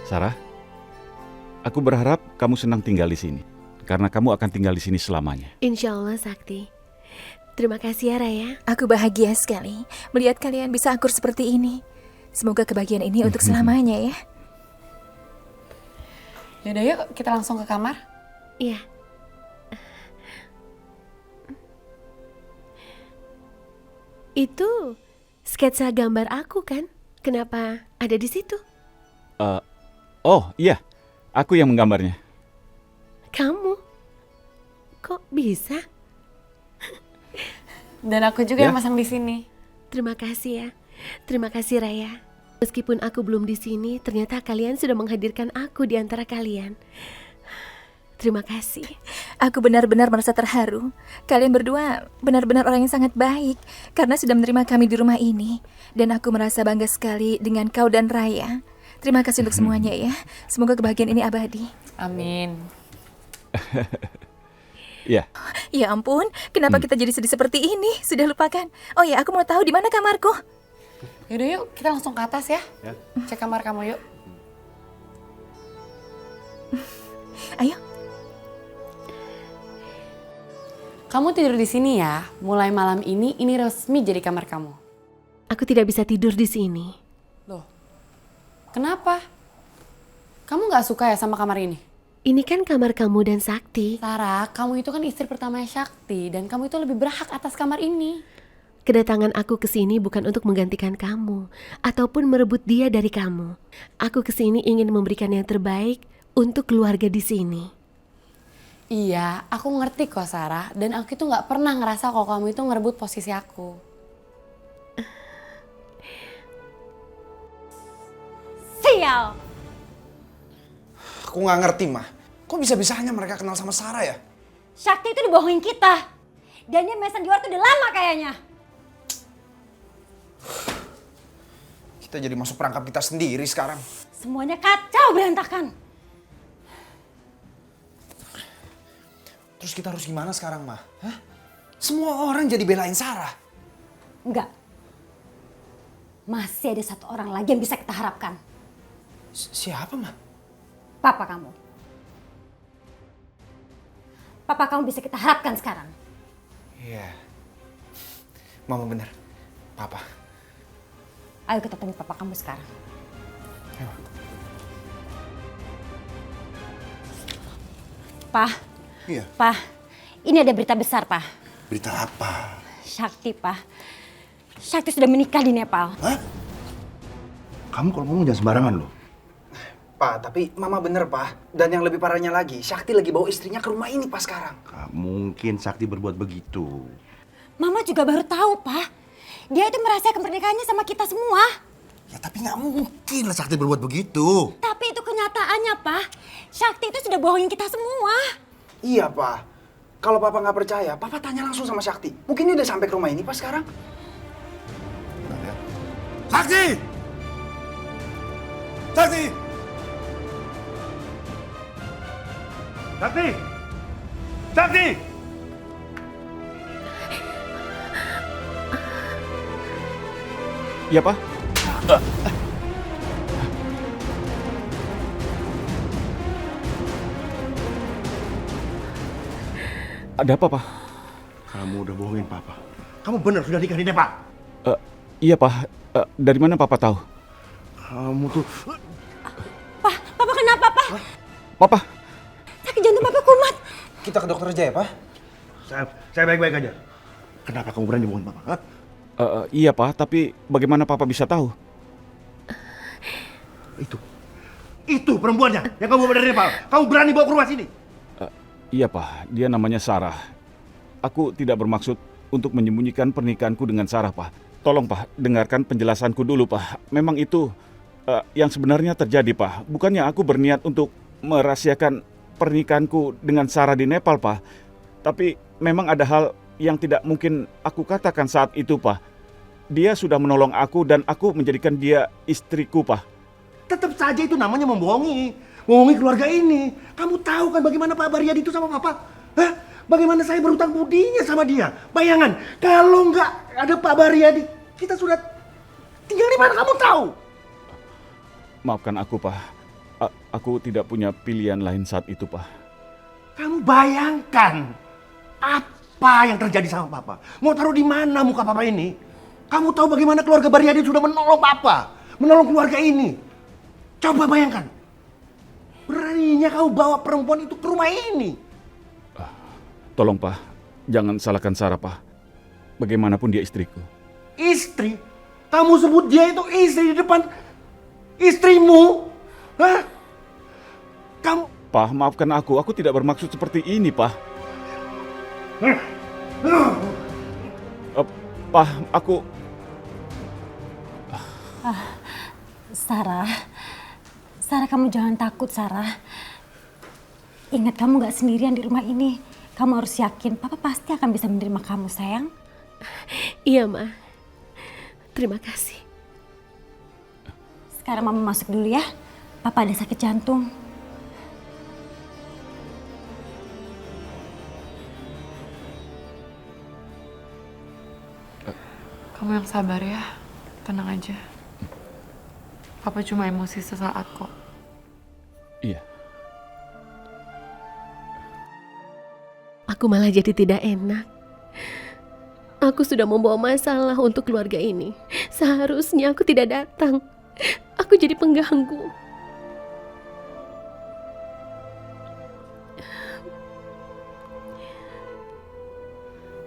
Sarah, aku berharap kamu senang tinggal di sini. Karena kamu akan tinggal di sini selamanya. Insya Allah, Sakti. Terima kasih ya, Raya. Aku bahagia sekali melihat kalian bisa akur seperti ini. Semoga kebahagiaan ini untuk selamanya ya. Yaudah yuk, kita langsung ke kamar. Iya. Itu sketsa gambar aku kan? Kenapa ada di situ? Oh iya, aku yang menggambarnya. Kamu? Kok bisa? Dan aku juga Ya. yang masang di sini. Terima kasih ya. Terima kasih Raya. Meskipun aku belum di sini, ternyata kalian sudah menghadirkan aku di antara kalian. Terima kasih. Aku benar-benar merasa terharu. Kalian berdua benar-benar orang yang sangat baik karena sudah menerima kami di rumah ini. Dan aku merasa bangga sekali dengan kau dan Raya. Terima kasih untuk semuanya ya. Semoga kebahagiaan ini abadi. Amin. Iya. Ya ampun, kenapa kita jadi sedih seperti ini? Sudah lupakan. Oh ya, aku mau tahu di mana kamarku. Yaudah yuk, kita langsung ke atas ya. Cek kamar kamu yuk. Ayo. Kamu tidur di sini ya. Mulai malam ini resmi jadi kamar kamu. Aku tidak bisa tidur di sini. Loh, kenapa? Kamu gak suka ya sama kamar ini? Ini kan kamar kamu dan Sakti. Sarah, kamu itu kan istri pertamanya Sakti dan kamu itu lebih berhak atas kamar ini. Kedatangan aku ke sini bukan untuk menggantikan kamu ataupun merebut dia dari kamu. Aku ke sini ingin memberikan yang terbaik untuk keluarga di sini. Iya, aku ngerti kok Sarah. Dan aku itu gak pernah ngerasa kalau kamu itu ngerebut posisi aku. Sial! Aku nggak ngerti, Mah. Kok bisa-bisanya mereka kenal sama Sarah ya? Sakti itu dibohongin kita. Dan dia mesan di luar tuh udah lama kayaknya. Kita jadi masuk perangkap kita sendiri sekarang. Semuanya kacau berantakan. Terus kita harus gimana sekarang, Mah? Hah? Semua orang jadi belain Sarah. Enggak. Masih ada satu orang lagi yang bisa kita harapkan. Siapa, Mah? Papa kamu. Papa kamu bisa kita harapkan sekarang. Iya. Mama bener. Papa. Ayo kita temui papa kamu sekarang. Ayo. Pak. Iya. Pak. Ini ada berita besar, Pak. Berita apa? Sakti, Pak. Sakti sudah menikah di Nepal. Hah? Kamu kalau ngomong jangan sembarangan loh. Pak, tapi Mama bener, Pak. Dan yang lebih parahnya lagi, Sakti lagi bawa istrinya ke rumah ini, Pak, sekarang. Gak mungkin Sakti berbuat begitu. Mama juga baru tahu, Pak. Dia itu merahasiakan pernikahannya sama kita semua. Ya tapi gak mungkin lah Sakti berbuat begitu. Tapi itu kenyataannya, Pak. Sakti itu sudah bohongin kita semua. Iya, Pak. Kalau Papa nggak percaya, Papa tanya langsung sama Sakti. Mungkin dia udah sampai ke rumah ini, Pak, sekarang. Bentar ya. Sakti! Sakti! Sakti! Sakti! Iya, Pak. Ada apa, Pak? Kamu udah bohongin Papa. Kamu benar sudah nikah di Nepal. Iya, Pak. Dari mana Papa tahu? Kamu tuh... Pak, Papa kenapa, Pak? Papa, Sakit jantung Papa kumat. Kita ke dokter aja ya, Pak? Saya baik-baik aja. Kenapa kamu berani bohongin Papa? Hah? iya, Pak. Tapi bagaimana Papa bisa tahu? Itu perempuannya yang kamu bawa dari Nepal. Kamu berani bawa ke rumah sini. Iya, Pak. Dia namanya Sarah. Aku tidak bermaksud untuk menyembunyikan pernikahanku dengan Sarah, Pak. Tolong, Pak, dengarkan penjelasanku dulu, Pak. Memang itu yang sebenarnya terjadi, Pak. Bukannya aku berniat untuk merahasiakan pernikahanku dengan Sarah di Nepal, Pak. Tapi memang ada hal yang tidak mungkin aku katakan saat itu, Pak. Dia sudah menolong aku dan aku menjadikan dia istriku, Pak. Tetap saja itu namanya membohongi. Bohongi keluarga ini. Kamu tahu kan bagaimana Pak Baryadi itu sama Papa? Hah? Bagaimana saya berutang budinya sama dia? Bayangan, kalau nggak ada Pak Baryadi, kita sudah tinggal di mana kamu tahu? Maafkan aku, Pak. Aku tidak punya pilihan lain saat itu, Pak. Kamu bayangkan apa yang terjadi sama Papa. Mau taruh di mana muka Papa ini? Kamu tahu bagaimana keluarga Baryadi sudah menolong Papa, menolong keluarga ini. Coba bayangkan. Beraninya kamu bawa perempuan itu ke rumah ini. Tolong, Pak. Jangan salahkan Sarah, Pak. Bagaimanapun dia istriku. Istri? Kamu sebut dia itu istri di depan istrimu? Hah? Kamu... Pak, maafkan aku. Aku tidak bermaksud seperti ini, Pak. Pak, aku... Sarah, kamu jangan takut, Sarah. Ingat, kamu gak sendirian di rumah ini. Kamu harus yakin, Papa pasti akan bisa menerima kamu, sayang. Iya, Ma. Terima kasih. Sekarang Mama masuk dulu ya. Papa ada sakit jantung. Kamu yang sabar ya, tenang aja. Papa cuma emosi sesaat kok. Iya. Aku malah jadi tidak enak. Aku sudah membawa masalah untuk keluarga ini. Seharusnya aku tidak datang. Aku jadi pengganggu.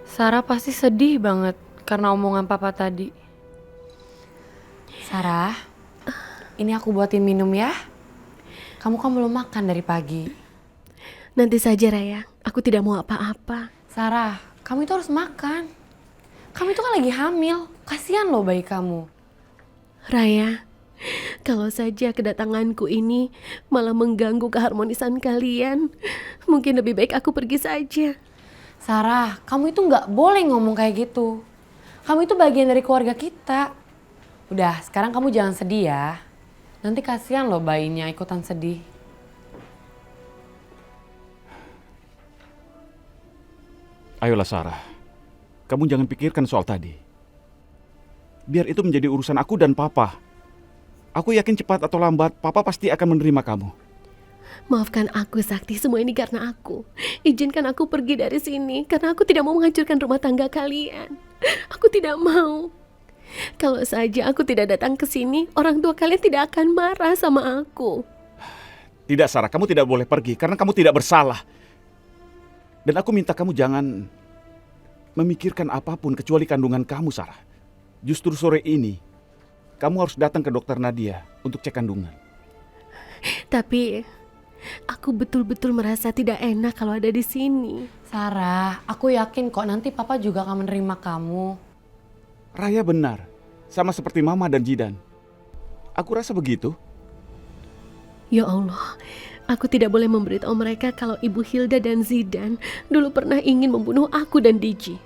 Sarah pasti sedih banget karena omongan Papa tadi. Sarah, ini aku buatin minum ya. Kamu kan belum makan dari pagi. Nanti saja, Raya. Aku tidak mau apa-apa. Sarah, kamu itu harus makan. Kamu itu kan lagi hamil. Kasihan loh bayi kamu. Raya, kalau saja kedatanganku ini malah mengganggu keharmonisan kalian, mungkin lebih baik aku pergi saja. Sarah, kamu itu nggak boleh ngomong kayak gitu. Kamu itu bagian dari keluarga kita. Udah, sekarang kamu jangan sedih ya. Nanti kasihan loh bayinya ikutan sedih. Ayolah, Sarah. Kamu jangan pikirkan soal tadi. Biar itu menjadi urusan aku dan Papa. Aku yakin cepat atau lambat, Papa pasti akan menerima kamu. Maafkan aku, Sakti. Semua ini karena aku. Izinkan aku pergi dari sini karena aku tidak mau menghancurkan rumah tangga kalian. Aku tidak mau. Kalau saja aku tidak datang ke sini, orang tua kalian tidak akan marah sama aku. Tidak, Sarah. Kamu tidak boleh pergi karena kamu tidak bersalah. Dan aku minta kamu jangan memikirkan apapun kecuali kandungan kamu, Sarah. Justru sore ini, kamu harus datang ke dokter Nadia untuk cek kandungan. Tapi aku betul-betul merasa tidak enak kalau ada di sini. Sarah, aku yakin kok nanti Papa juga akan menerima kamu. Raya benar, sama seperti Mama dan Jidan. Aku rasa begitu. Ya Allah, aku tidak boleh memberitahu mereka kalau Ibu Hilda dan Zidan dulu pernah ingin membunuh aku dan Diji.